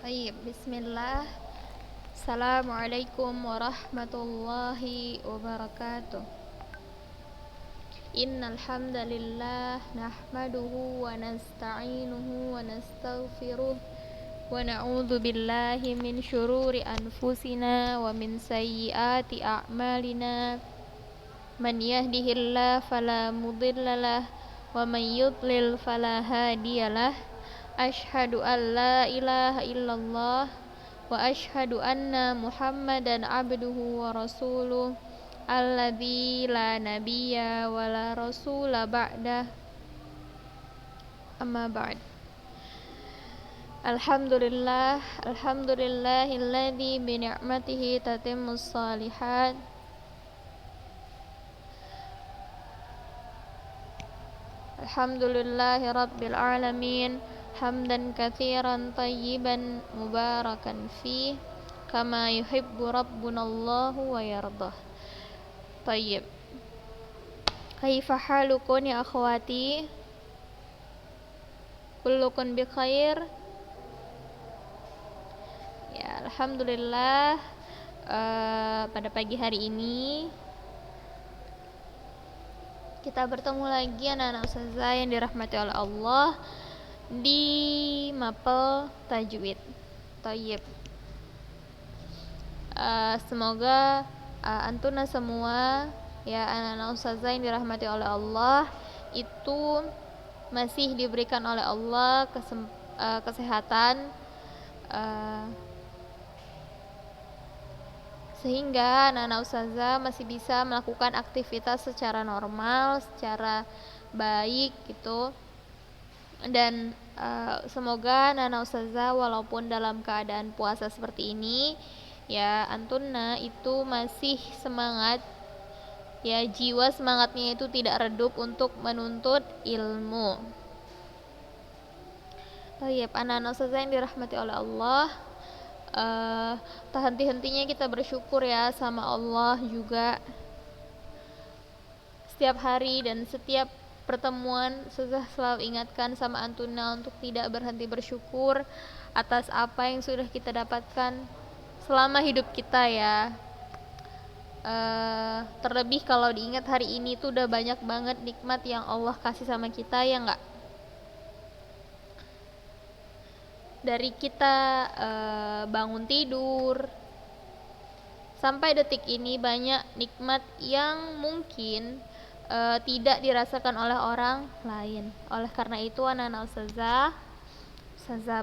Baik, bismillah. Assalamualaikum warahmatullahi wabarakatuh. Innal hamdalillah nahmaduhu wa nasta'inuhu wa nastaghfiruh wa na'udzu billahi min syururi anfusina wa min sayyiati a'malina. Man yahdihillahu fala mudhillalah wa man yudlil fala hadiyalah. Asyhadu an la ilaha illallah wa asyhadu anna Muhammadan abduhu wa rasuluh alladzi la nabiyya wa la rasula ba'dah. Amma ba'd. Alhamdulillahilladzi bi ni'matihi tatimmus shalihat. Alhamdulillahi rabbil alamin. Hamdan katsiran tayyiban mubarakan fi kama yuhibbu rabbunallahu wa yardah. Tayyib. Kaifa halukun ya akhwati? Kullukun bi khair. Ya, alhamdulillah pada pagi hari ini kita bertemu lagi anak-anak ustazah yang dirahmati oleh Allah di Mapel Tajwid. Tayyib. Semoga antuna semua ya anak-anak ustazah yang dirahmati oleh Allah itu masih diberikan oleh Allah kesehatan sehingga anak-anak ustazah masih bisa melakukan aktivitas secara normal, secara baik gitu. Dan semoga anak-anak ustazah walaupun dalam keadaan puasa seperti ini ya antunna itu masih semangat ya, jiwa semangatnya itu tidak redup untuk menuntut ilmu. Baik, anak-anak ustazah yang dirahmati oleh Allah, tak henti-hentinya kita bersyukur ya sama Allah juga. Setiap hari dan setiap pertemuan ustazah selalu ingatkan sama antuna untuk tidak berhenti bersyukur atas apa yang sudah kita dapatkan selama hidup kita ya. Terlebih kalau diingat hari ini tuh udah banyak banget nikmat yang Allah kasih sama kita ya enggak. Dari kita bangun tidur sampai detik ini banyak nikmat yang mungkin tidak dirasakan oleh orang lain. Oleh karena itu anak-anak ustazah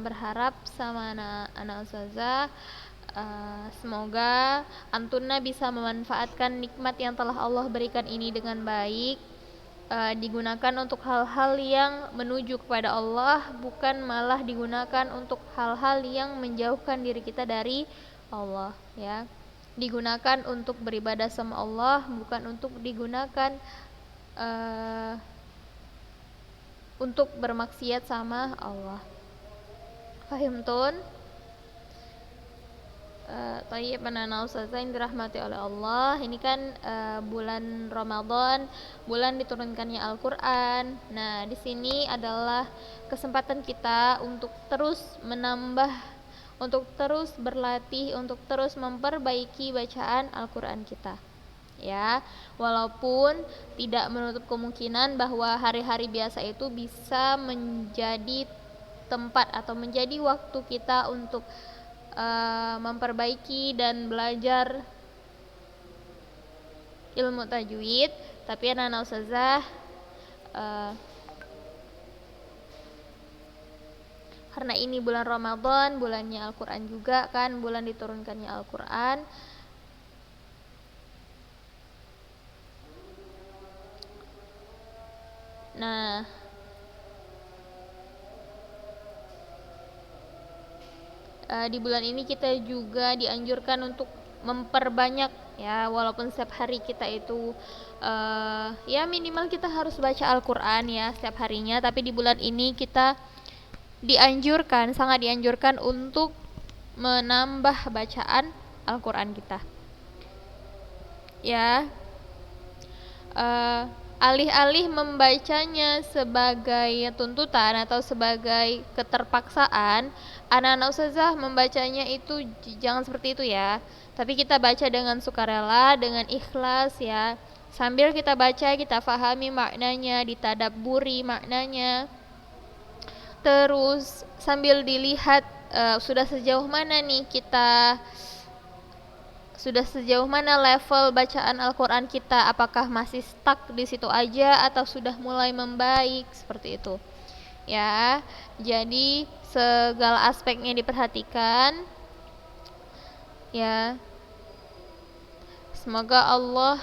berharap sama anak-anak ustazah semoga antuna bisa memanfaatkan nikmat yang telah Allah berikan ini dengan baik, digunakan untuk hal-hal yang menuju kepada Allah, bukan malah digunakan untuk hal-hal yang menjauhkan diri kita dari Allah ya. Digunakan untuk beribadah sama Allah, bukan untuk digunakan untuk bermaksiat sama Allah. Fahim tun? Tayyib anak-anak ustazah yang dirahmati oleh Allah. Ini kan bulan Ramadan, bulan diturunkannya Al-Qur'an. Nah, di sini adalah kesempatan kita untuk terus menambah, untuk terus berlatih, untuk terus memperbaiki bacaan Al-Qur'an kita. Ya, walaupun tidak menutup kemungkinan bahwa hari-hari biasa itu bisa menjadi tempat atau menjadi waktu kita untuk memperbaiki dan belajar ilmu tajwid. Tapi anak-anak ustazah karena ini bulan Ramadan, bulannya Al-Qur'an juga kan, bulan diturunkannya Al-Qur'an. Nah, di bulan ini kita juga dianjurkan untuk memperbanyak ya, walaupun setiap hari kita itu ya minimal kita harus baca Al-Qur'an ya setiap harinya, tapi di bulan ini kita dianjurkan, sangat dianjurkan untuk menambah bacaan Al-Qur'an kita. Ya. alih-alih membacanya sebagai tuntutan atau sebagai keterpaksaan, anak-anak ustazah membacanya itu jangan seperti itu ya. Tapi kita baca dengan sukarela, dengan ikhlas ya. Sambil kita baca, kita fahami maknanya, ditadabburi maknanya. Terus sambil dilihat sudah sejauh mana nih kita, sudah sejauh mana level bacaan Al-Quran kita, apakah masih stuck di situ aja atau sudah mulai membaik, seperti itu ya. Jadi segala aspeknya diperhatikan ya. Semoga Allah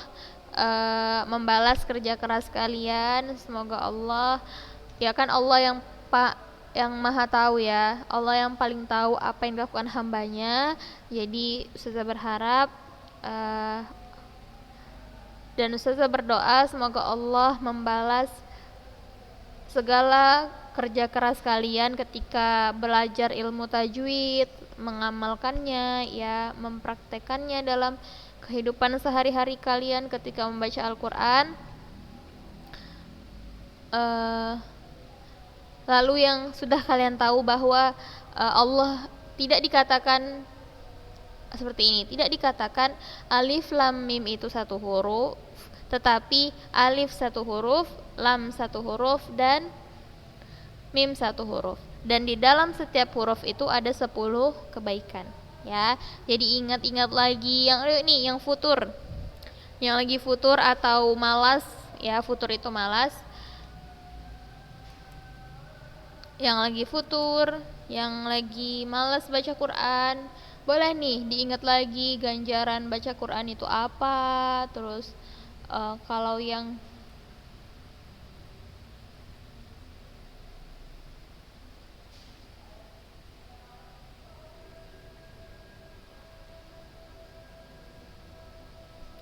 membalas kerja keras kalian. Semoga Allah, ya kan Allah yang maha tahu ya, Allah yang paling tahu apa yang dilakukan hambanya. Jadi Ustazah berharap dan Ustazah berdoa semoga Allah membalas segala kerja keras kalian ketika belajar ilmu tajwid, mengamalkannya ya, mempraktekannya dalam kehidupan sehari-hari kalian ketika membaca Al-Quran. Lalu yang sudah kalian tahu bahwa Allah tidak dikatakan seperti ini, tidak dikatakan alif lam mim itu satu huruf, tetapi alif satu huruf, lam satu huruf, dan mim satu huruf. Dan di dalam setiap huruf itu ada 10 kebaikan ya. Jadi ingat-ingat lagi yang futur, yang lagi futur atau malas ya, futur itu malas. Yang lagi futur, yang lagi malas baca Quran, boleh nih diingat lagi ganjaran baca Quran itu apa. Terus kalau yang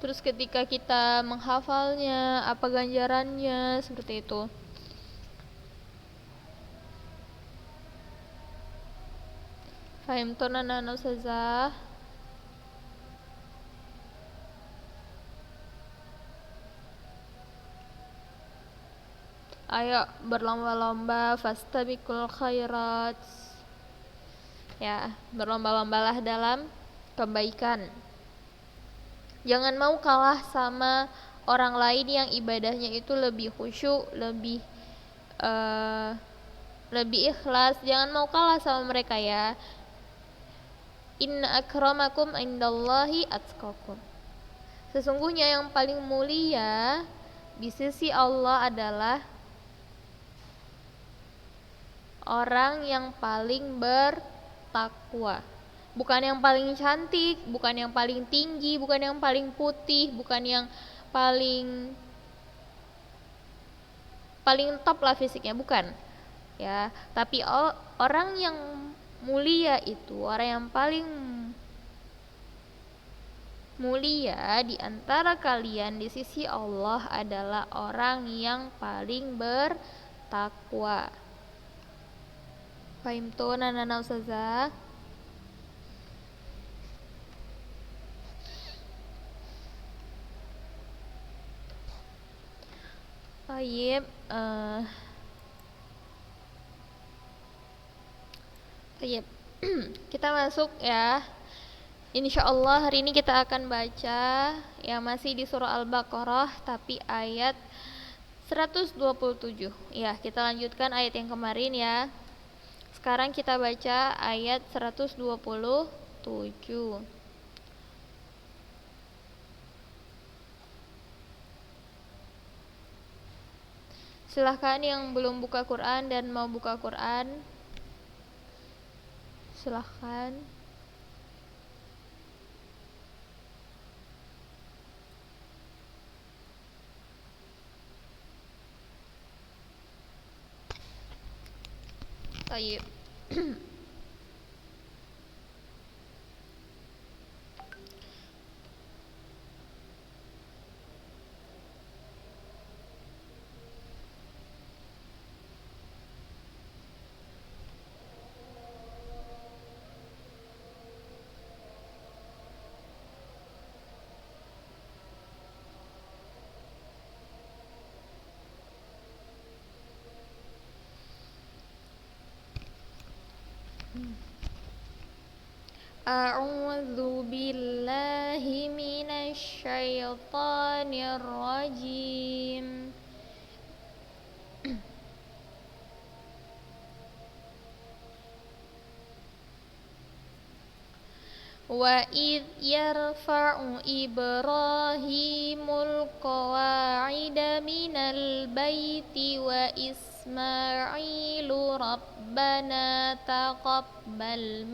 terus ketika kita menghafalnya apa ganjarannya, seperti itu. Fahimtun anak-anak ustazah? Ayo berlomba-lomba, fastabiqul khairat ya, berlomba-lombalah dalam kebaikan. Jangan mau kalah sama orang lain yang ibadahnya itu lebih khusyuk, lebih ikhlas. Jangan mau kalah sama mereka ya. Inna akramakum indallahi atqakum. Sesungguhnya yang paling mulia di sisi Allah adalah orang yang paling bertakwa. Bukan yang paling cantik, bukan yang paling tinggi, bukan yang paling putih, bukan yang paling top lah fisiknya, bukan ya. Tapi orang yang mulia itu, orang yang paling mulia di antara kalian di sisi Allah adalah orang yang paling bertakwa. Fahimtun anak-anak ustazah? Baik, kita masuk ya. Insyaallah hari ini kita akan baca yang masih di surah Al-Baqarah tapi ayat 127. Ya, kita lanjutkan ayat yang kemarin ya. Sekarang kita baca ayat 127. Silahkan yang belum buka Quran dan mau buka Quran, silahkan. Baik. A'udzu billahi minasy syaithanir rajim. Wa id yarfa'u Ibrahimul qawa'ida minal baiti wa Ismailu rabbana taqabbal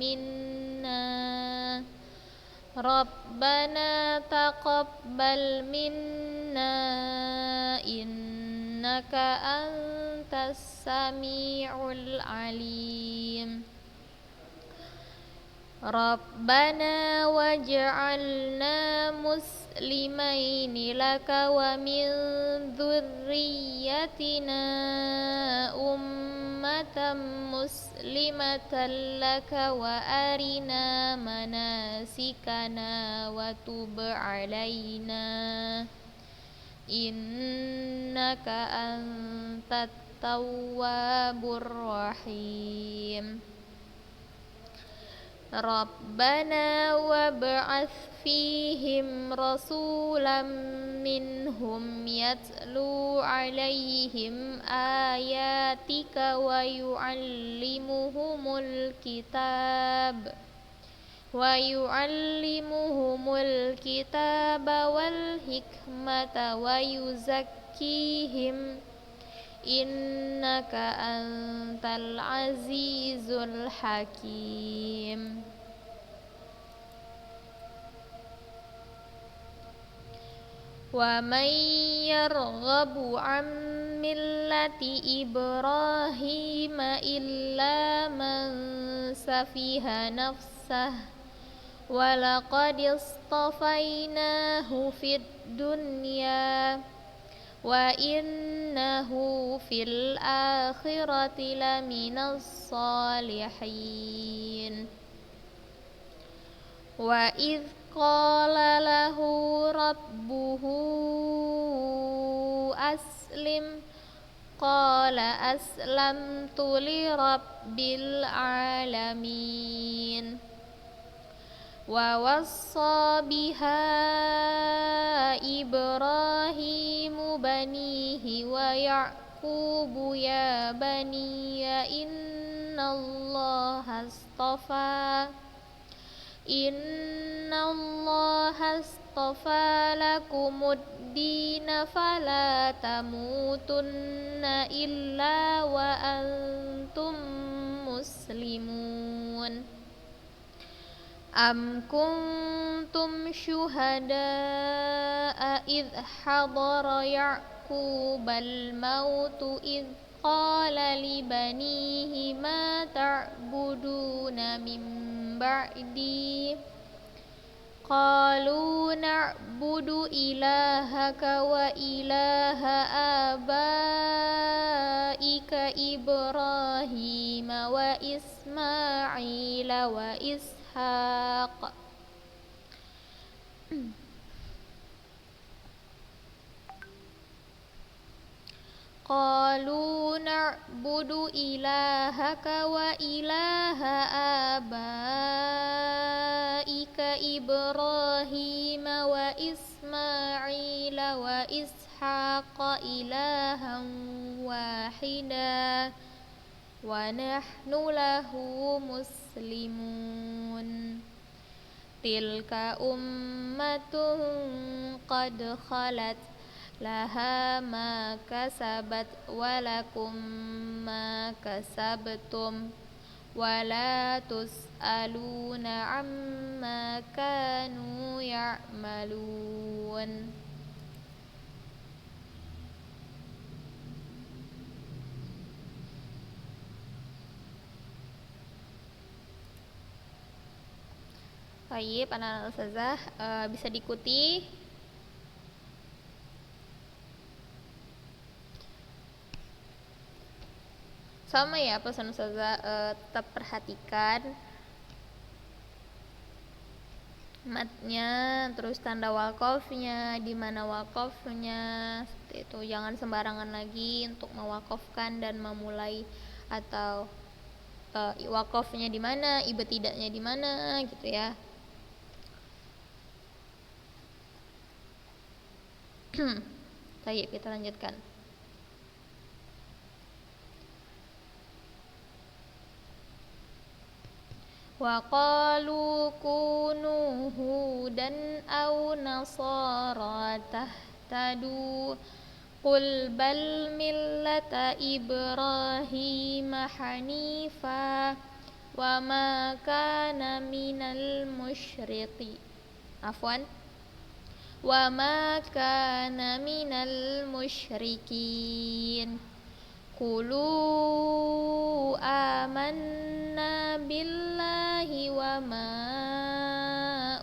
minna innaka antas sami'ul alim. Rabbana waj'alna muslimaini laka wa min dzurriyyatina ummatan muslimatan laka wa arina manasikana wa tub alaina innaka antat tawwabur rahim. Rabbana wab'ats fihim rasulan minhum yatlu 'alaihim ayatika wa yu'allimuhumul kitaba wal hikmata wa yuzakkihim innaka antal azizul hakim. Wa man yarghabu an millati Ibrahim illa man safiha nafsah wa laqad istafainahu fid dunya wa innahu fil akhirati laminas salihin. Wa idh qala lahu rabbuhu aslim qala aslamtu li rabbil alamin. Wa wassa biha Ibrahimu banihi wa Ya'qubu ya baniya innallaha astafa lakumud dina fala tamutunna illa wa antum muslimun. Am kuntum syuhada'a idh hadara Ya'qubal mautu idh qala li banihi ma ta'buduna min ba'di qalu na'budu ilahaka wa ilaha abaika Ibrahim wa Ismaila wa Ishaq qalu na'budu ilahaka wa ilaha abaika Ibrahim wa Ismaila wa Ishaq ilahan wahida wa nahnu lahu muslimun. Tilka ummatun qad khalat laha ma kasabat wa lakum ma kasabtum wa la tus'aluna amma kanu ya'malun. Baik, anak-anak ustazah, bisa diikuti. Sama ya pesan ustazah, tetap perhatikan matnya, terus tanda wakofnya, di mana wakofnya, seperti itu. Jangan sembarangan lagi untuk mewakofkan dan memulai atau wakafnya di mana, ibtidanya di mana gitu ya. Baik, kita lanjutkan. Wa qalu kunu hudan aw nasara tahtadu qul bal millata Ibrahim hanifa wa ma kana minal musyriqi afwan wa ma kana minal musyrikin Qulu amanna billahi wa ma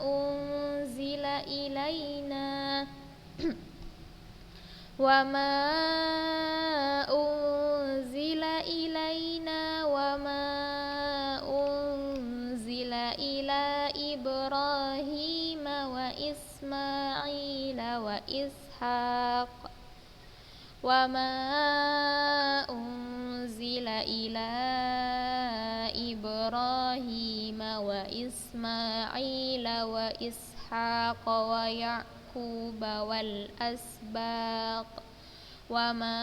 unzila ilaina wa ma unzila ilaina wa ma unzila ila Ibrahim wa Ismaila wa Ishaq wa ma unzila ila Ibrahim wa Ismaila wa Ishaq wa Ya'qub wal asbaq wa ma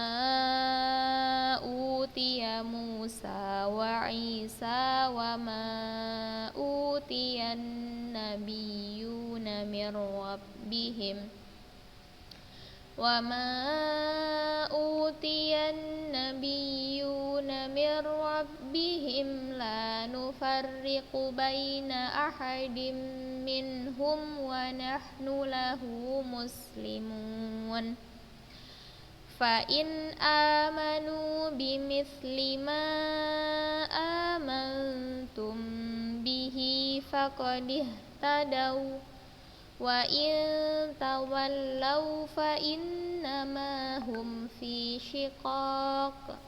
utiya Musa wa Isa wa ma utiyan nabiyyuna min rabbihim wa ma utiyan nabiyyuna min rabbihim la nufarriqu baina ahadin minhum wa nahnu lahu muslimun fa in amanu bimithli ma amantum bihi faqad ihtadaw wa in tawallaw fa innama hum fi shiqaq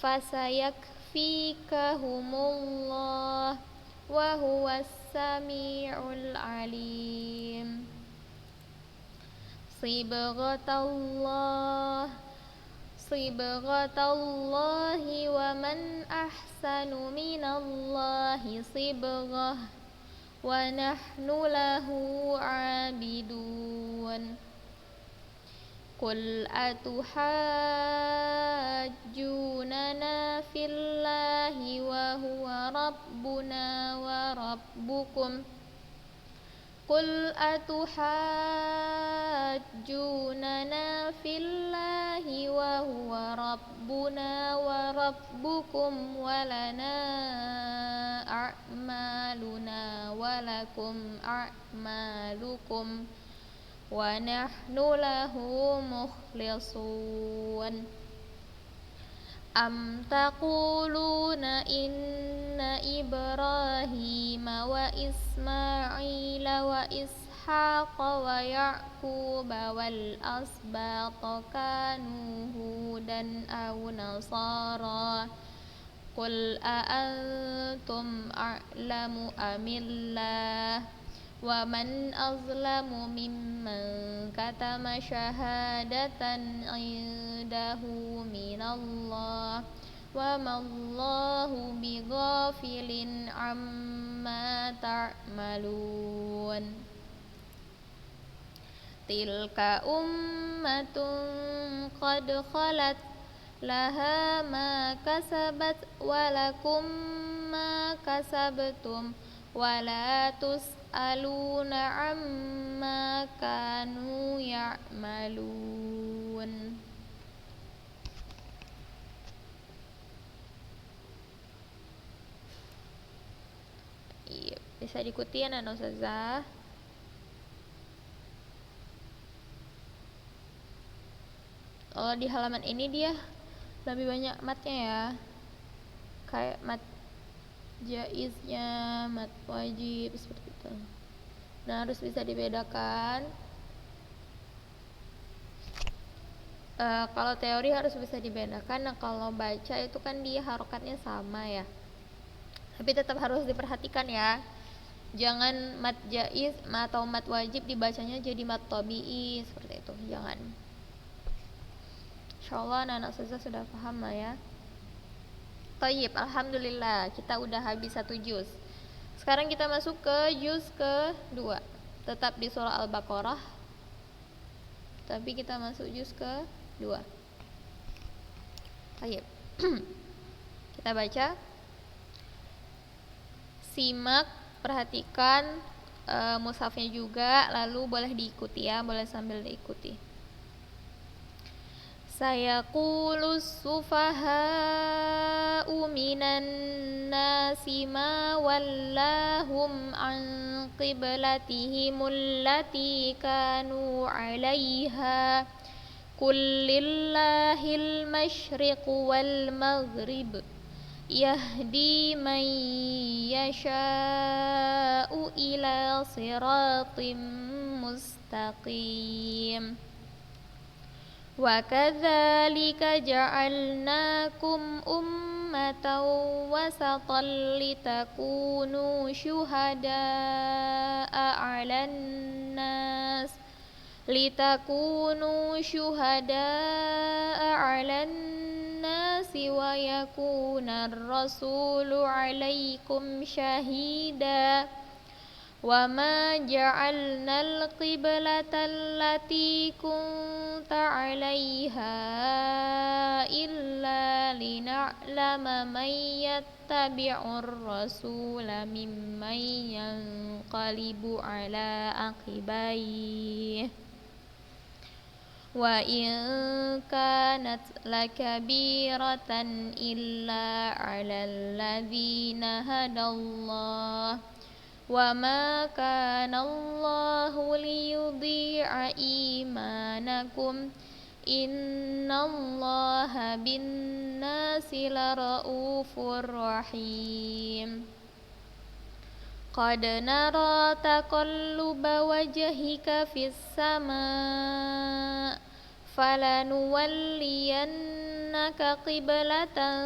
fasayakfikahumullah wa huwas sami'ul alim Sibghatallahi wa man ahsanu minallahi sibghah wa nahnu lahu abidun Qul atuhajjunana fillahi wa huwa rabbuna wa rabbukum Qul atuhajjunana fillahi wa huwa rabbuna wa rabbukum wa lana a'maluna wa lakum a'malukum wa nahnu lahu mukhlisun Am taquluna inna Ibrahima wa Ismaila wa Ishaqa wa Ya'quba wal asbata kanu hudan aw nasara Qul a'antum a'lamu amillah wa man azlamu mimman katama syahadatan indahu minallah wa mallahu bighafilin amma ta'malun Tilka ummatun qad khalat laha ma kasabat wa lakum ma kasabtum wa la tus'aluna amma kanu ya'malun Iya, bisa diikuti ya Nana Ustazah. Kalau di halaman ini dia lebih banyak matnya ya, kayak mat jaiznya, mat wajib seperti itu. Nah, harus bisa dibedakan. Kalau teori harus bisa dibedakan. Nah, kalau baca itu kan dia harokatnya sama ya, tapi tetap harus diperhatikan ya. Jangan mat jaiz atau mat wajib dibacanya jadi mat tabi'i seperti itu, jangan. Insyaallah anak-anak sudah paham lah ya. Tayyib, alhamdulillah kita udah habis 1 juz. Sekarang kita masuk ke juz kedua. Tetap di surah Al-Baqarah. Tapi kita masuk juz kedua. Tayyib. Kita baca. Simak, perhatikan mushafnya juga, lalu boleh diikuti ya, boleh sambil diikuti. Sayaqulus sufaha'u minan nasi ma wallahum an qiblatihimul lati kanu 'alaiha qul lillahil masyriqu wal maghrib yahdi man yasha'u ila siratim mustaqim. Wa kadzalika ja'alnakum ummatan wasatan litakunu syuhada'a 'alan nas wa yakunar rasulu 'alaikum syahida. Wa ma ja'alnal qiblatal lati kunta 'alaiha illa lina'lama man yattabi'ur rasula mimman yanqalibu 'ala aqibaihi. Wa in kanat lakabiratan illa 'alal ladzina hadallah. Wa ma kana Allahu liyudhi'a imanakum innallaha bin-nasi laraufur rahim. Qad nara taqalluba wajhika fis sama' falanuwalliyannaka qiblatan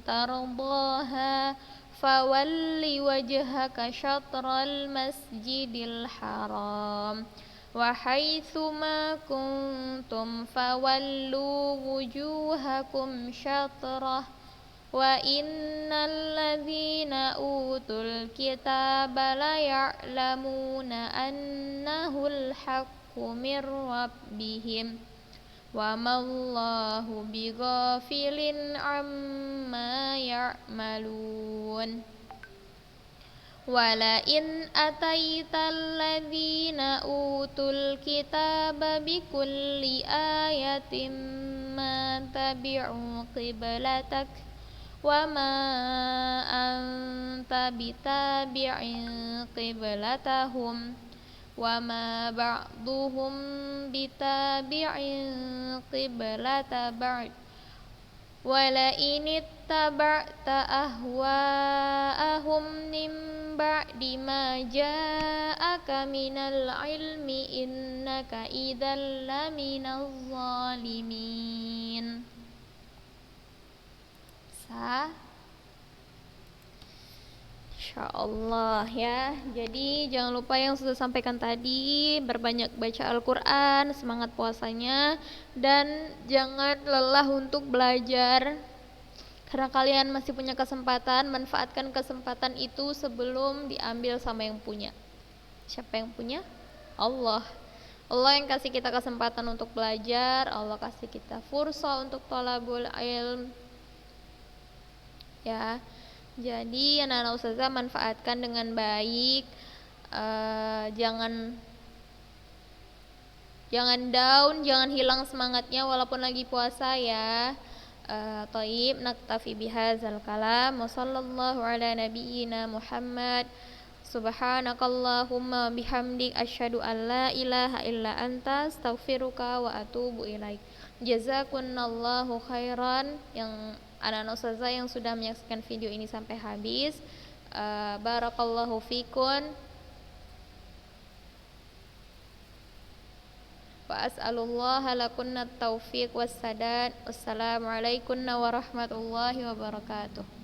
tardaha fawalli wajhaka syatral masjidil haram wa haitsu ma kuntum fawallu wujuhakum syatrah wa innal ladzina utul kitaba la ya'lamuna annahul haqqu mir rabbihim wa mallahu bighafilin amma ya'malun. Wala in ataital ladzina utul kitaba bikulli ayatin ma tabi'u qiblatak wa ma anta bitabi'in qiblatahum wa ma ba'duhum bitabi'in qiblata ba'd wala in ittaba'ta ahwa'ahum min ba'di ma ja'aka minal ilmi innaka idzal laminaz zalimin. Insyaallah ya. Jadi jangan lupa yang sudah sampaikan tadi, berbanyak baca Al-Qur'an, semangat puasanya, dan jangan lelah untuk belajar. Karena kalian masih punya kesempatan, manfaatkan kesempatan itu sebelum diambil sama yang punya. Siapa yang punya? Allah. Allah yang kasih kita kesempatan untuk belajar, Allah kasih kita fursa untuk thalabul ilm. Ya. Jadi anak-anak ustazah manfaatkan dengan baik, jangan down, jangan hilang semangatnya walaupun lagi puasa ya. Thayyib, naktafi bihadzal kalam wa sallallahu ala nabiyyina Muhammad. Subhanakallahumma bihamdik asyhadu an la ilaha illa anta astaghfiruka wa atubu ilaik. Jazakumullahu khairan yang anak-anak ustazah yang sudah menyaksikan video ini sampai habis. Barakallahu fikun. Wa as'alullaha lakunna taufiq was sadad. Wassalamualaikum warahmatullahi wabarakatuh.